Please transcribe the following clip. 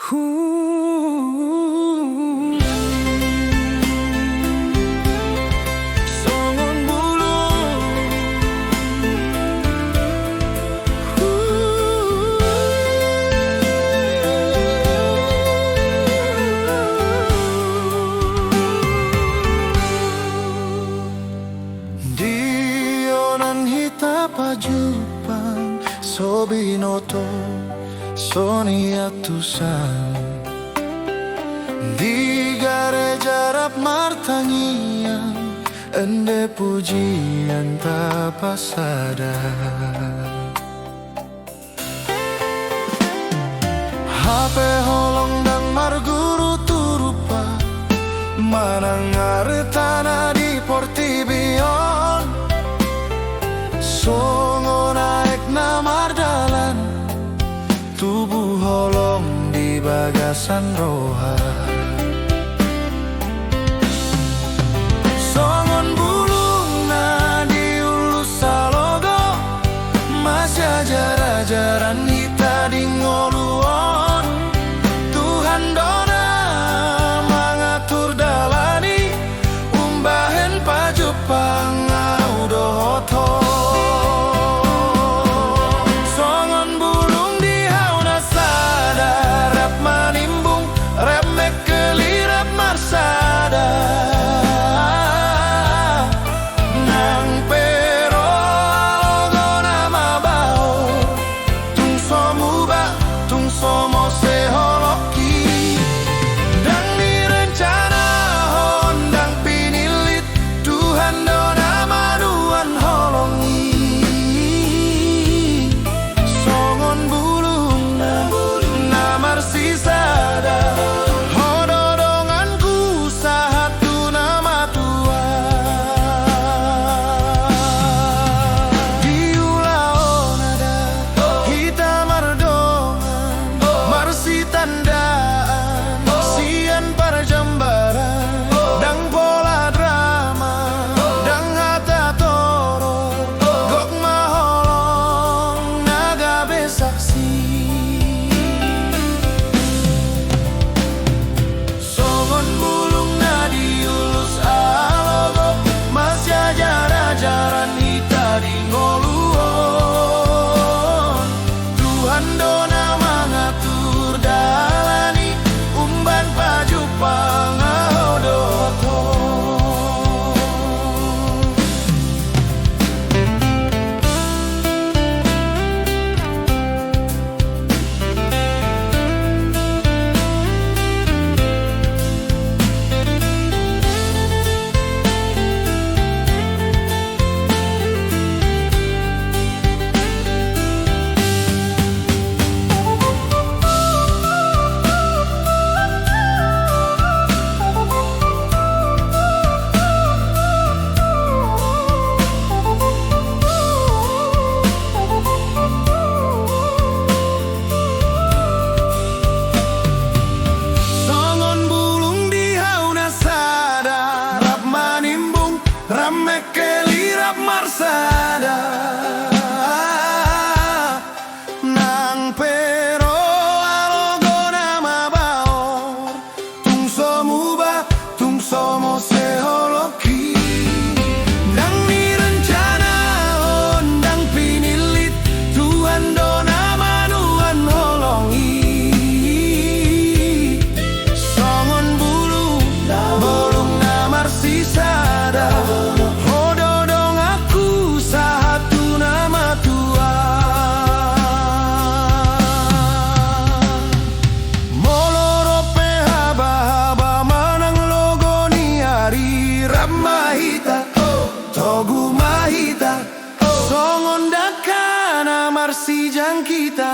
Songon bulung, Dionan hita pajupang Sobinoto Sonia tusan di gereja rap martangian ende pujian tapasada HP holong dan marguru turupa manangar tanah di Portibion songo naik namardalan tubuh holong di bagasan roha songon bulung na di ulu salogo masih ajar-ajaran kita di ngoluon Tuhan dona mengatur dalani umbahen pajupang audohoto nang pero alogo nama baor tung somuba tung somo seholoki dang ni rencana ondang pinilit Tuhan dona manuan holongi songon bulung namar sisada Mahita, Togu Mahita, Songon dakana marsi jang kita